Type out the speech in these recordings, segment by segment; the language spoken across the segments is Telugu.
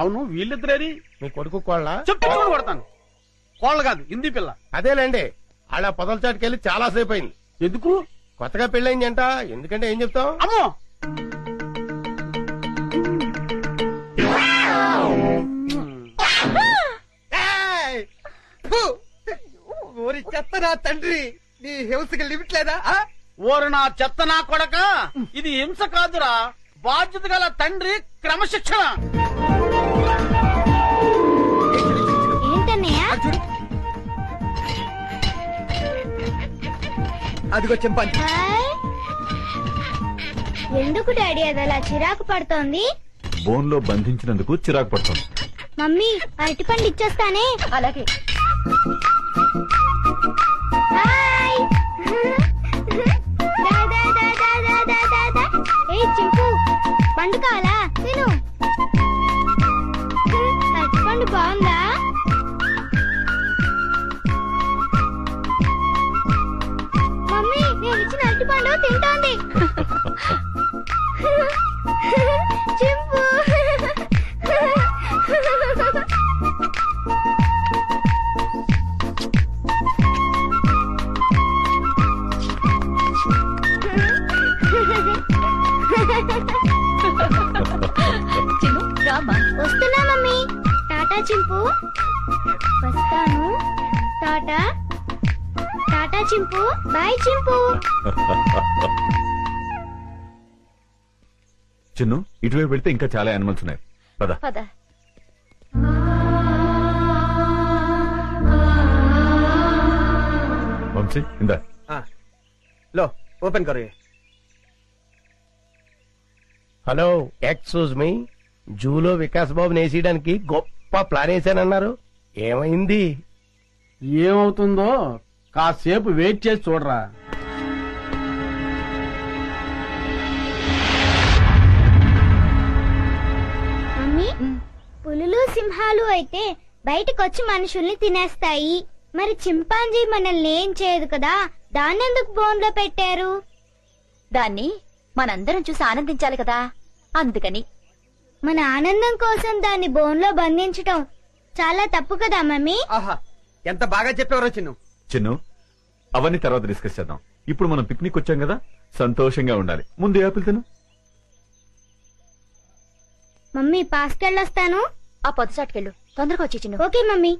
అవును వీళ్ళిద్దరేరి మీ కొడుకు కోళ్ళ చెప్పు చూడు కొడతాను. కోళ్ళ కాదు హిందీ పిల్ల. అదేలేండి అలా పొదల చాటుకెళ్ళి చాలా సేపు అయింది. ఎందుకు? కొత్తగా పెళ్ళయిందంట. ఎందుకంటే ఏం చెప్తాం? అమ్మో ఓరి చెత్తనా తండ్రి, నీ హింసకి లిమిట్ లేదా? ఓరు నా చెత్త నా కొడక, ఇది హింస కాదురా, బాధ్యత గల తండ్రి క్రమశిక్షణ. చూడు, అదిగో చెంపాలి. ఎందుకు డాడీ అది అలా చిరాకు పడుతోంది? బోన్ లో బంధించినందుకు చిరాకు పడుతోంది. మమ్మీ అరటిపండు ఇచ్చేస్తానే. అలాగే. హాయ్. ఏ చింపు, పండు కావాలా? తిను. అరటిపండు బాగుందా? మమ్మీ నేను ఇచ్చిన అరటిపండు తింటోంది. చింపు. వస్తున్నా మమ్మీ. టాటా చింపు. వస్తాను. టాటా. టాటా చింపు. బాయ్ చింపు. చిన్ను, ఇటువైపు పెడితే ఇంకా చాలా యానిమల్స్ ఉన్నాయి. పద పద. వంశీ ఇందా. లో ఓపెన్ కరు. Hello, excuse me. జూలో వికాస్ బాబు నేసేయడానికి గొప్ప ప్లాన్ వేసానన్నారు. ఏమైంది? ఏమవుతుందో కాసేపు వెయిట్ చేసి చూడరా. మమ్మీ, పులులు సింహాలు అయితే బయటకొచ్చి మనుషుల్ని తినేస్తాయి. మరి చింపాంజీ మనల్ని ఏం చేయదు కదా, దాన్నెందుకు బోన్లో పెట్టారు? దాన్ని మనందరం చూసి ఆనందించాలి కదా, అందుకని. మన ఆనందం కోసం దాన్ని బోన్లో బంధించటం చాలా తప్పు కదా మమ్మీ? ఆహా, ఎంత బాగా చెప్పేవారో చిన్ను. చిన్ను, అవన్నీ తర్వాత డిస్కస్ చేద్దాం. ఇప్పుడు మనం పిక్నిక్ వచ్చాం కదా, సంతోషంగా ఉండాలి. ముందు యాపిల్ తిను. మమ్మీ పాస్కెళ్ళొస్తాను. ఆ పొద్దుచాటుకెళ్ళు, తొందరగా వచ్చి చిన్ను. Okay mummy.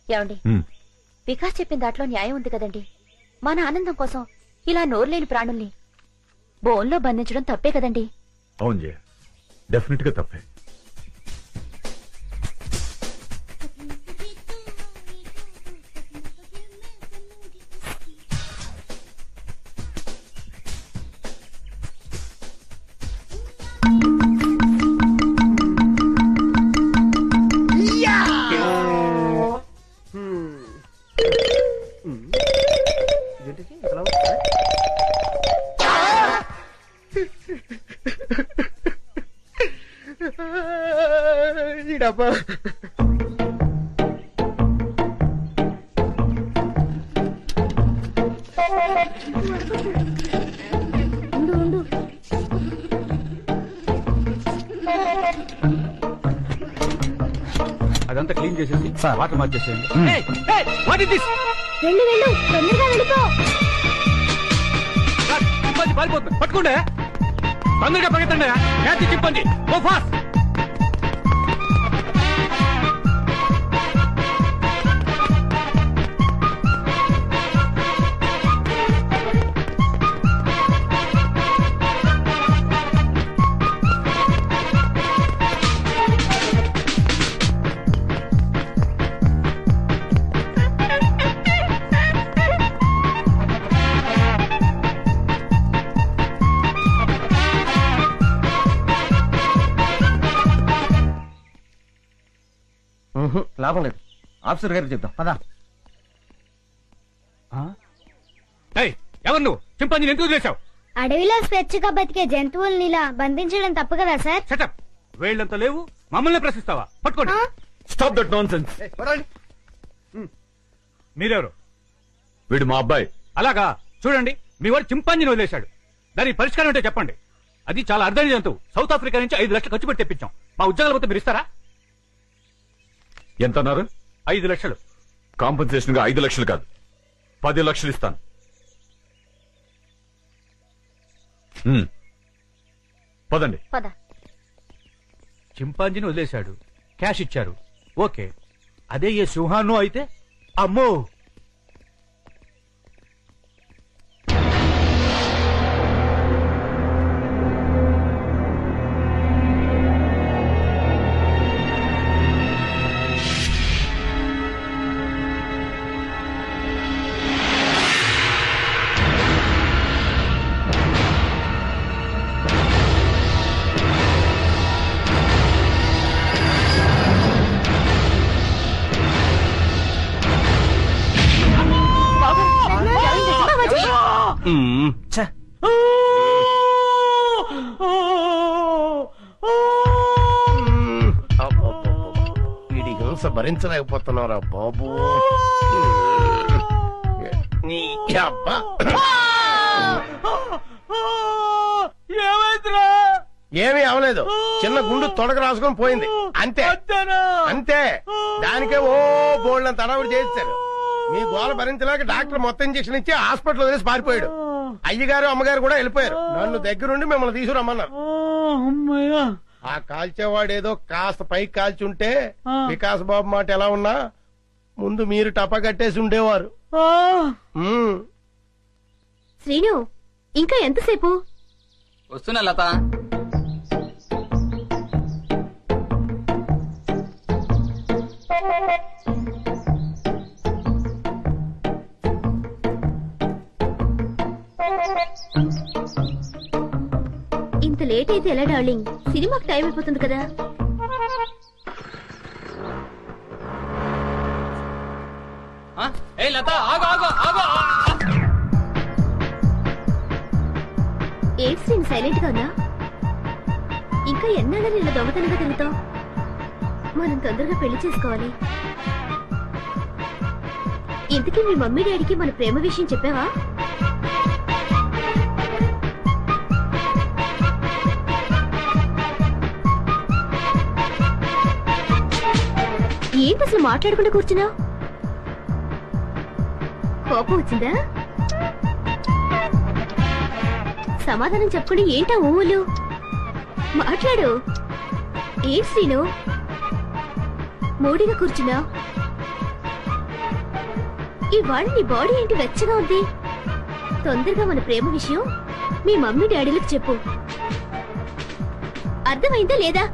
ఏమండి, వికాస్ చెప్పిన దాంట్లో న్యాయం ఉంది కదండి. మన ఆనందం కోసం ఇలా నోరులేని ప్రాణుల్ని బోన్లో బంధించడం తప్పే కదండి. అవును జయ, డెఫినెట్ గా తప్పే. డబ్బా ఉండు. అదంతా క్లీన్ చేసేసి వాటర్ మార్చేసేయండి. వెళ్ళు, తొందరగా వెళ్ళిపో. పారిపోతుంది, పట్టుకోండి. తొందరగా పరిగెత్తండి. క్యాచ్ చెప్పండి. Go fast. లాభం లేదు. ఆఫీసర్ గారికి చెప్తాం పదా. ఎవరు నువ్వు? చింపాంజీని ఎందుకు వదిలేశావు? అడవిలో స్వేచ్ఛగా బతికే జంతువుల్ని ఇలా బంధించడం తప్పు కదా సార్? సెటప్. వేళ్ళంతా లేవు, మమ్మల్ని ప్రశ్నిస్తావా? పట్టుకోండి. Stop that nonsense. మీరెవరు? వీడు మా అబ్బాయి. అలాగా, చూడండి, మీ వాడు చింపాంజీని వదిలేశాడు. దానికి పరిష్కారం ఏంటో చెప్పండి. అది చాలా అర్థమైన జంతువు. సౌత్ ఆఫ్రికా నుంచి 5 లక్షలు ఖర్చు పెట్టి తెప్పించాం. మా ఉద్యోగాల పోతే మీరు ఇస్తారా? ఎంత అన్నారు? 5 లక్షలు. కాంపెన్సేషన్ గా 5 లక్షలు కాదు, 10 లక్షలు ఇస్తాను. పదండి. పద. చింపాంజీని వదిలేశాడు, క్యాష్ ఇచ్చారు, ఓకే. అదే ఏ సింహాన్నో అయితే అమ్మో. వీడి హింస భరించలేకపోతున్నారా బాబు. నీ అబ్బా. ఏమైందిరా? ఏమీ అవలేదు, చిన్న గుండు తొడక రాసుకొని పోయింది అంతే. అంతే, దానికే ఓ బోల్డ్ తడవుడు చేస్తారు. మీ గోల భరించలేక డాక్టర్ మొత్తం ఇంజక్షన్ ఇచ్చి హాస్పిటల్ వదిలేసి పారిపోయాడు. అయ్యగారు అమ్మగారు కూడా వెళ్ళిపోయారు. నన్ను దగ్గరుండి మిమ్మల్ని తీసుకురమ్మన్నారు. ఆ కాల్చేవాడేదో కాస్త పైకి కాల్చుంటే వికాస్ బాబు మాట ఎలా ఉన్నా ముందు మీరు టపా కట్టేసి ఉండేవారు. శ్రీను, ఇంకా ఎంతసేపు? వస్తున్నా లత. ఇంత లేట్ అయితే ఎలా డార్లింగ్? సినిమాకి టైం అయిపోతుంది కదా. లత ఆగు ఆగు ఆగు. ఏంటి శ్రీను సైలెంట్ గా ఉన్నా? ఇంకా ఎన్నాళ్ళని ఇలా దొంగతనంగా తిరుగుతావు? మనం తొందరగా పెళ్లి చేసుకోవాలి. ఇంతకీ మీ మమ్మీ డాడీకి మన ప్రేమ విషయం చెప్పావా? ఏంటి అసలు మాట్లాడకుండా కూర్చున్నా? కోపం వచ్చిందా? సమాధానం చెప్పకుండా ఏంటా ఊళ్ళు? మాట్లాడు. ఏ శ్రీను మూడిగా కూర్చున్నా? ఇవాళ నీ బాడీ ఏంటి వెచ్చగా ఉంది? తొందరగా మన ప్రేమ విషయం మీ మమ్మీ డాడీలకు చెప్పు. అర్థమైందా లేదా?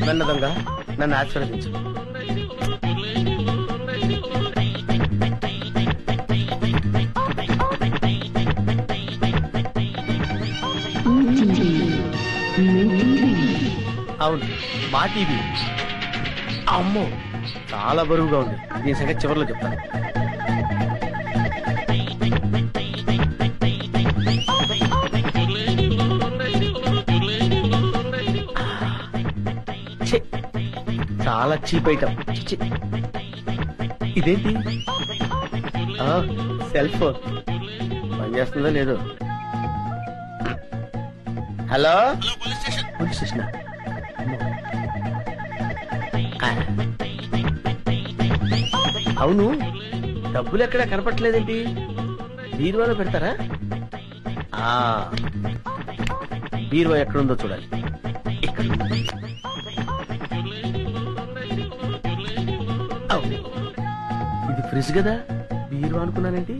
నన్నదంగా నన్ను ఆశీర్వదించు. అవును, మా టీవీ. అమ్మో, చాలా బరువుగా ఉంది. దీని సంగతి చివరిలో చెప్తాను. చాలా చీప్ ఐటమ్. ఇదేంటి? సెల్ ఫోన్ పనిచేస్తుందో లేదో. Hello, police station. అవును, డబ్బులు ఎక్కడా కనపట్లేదేంటి? బీరువాలో పెడతారా? బీరువా ఎక్కడుందో చూడాలి. ఇక్కడ. ఇది ఫ్రిడ్జ్ కదా, బీరువా అనుకున్నానేంటి?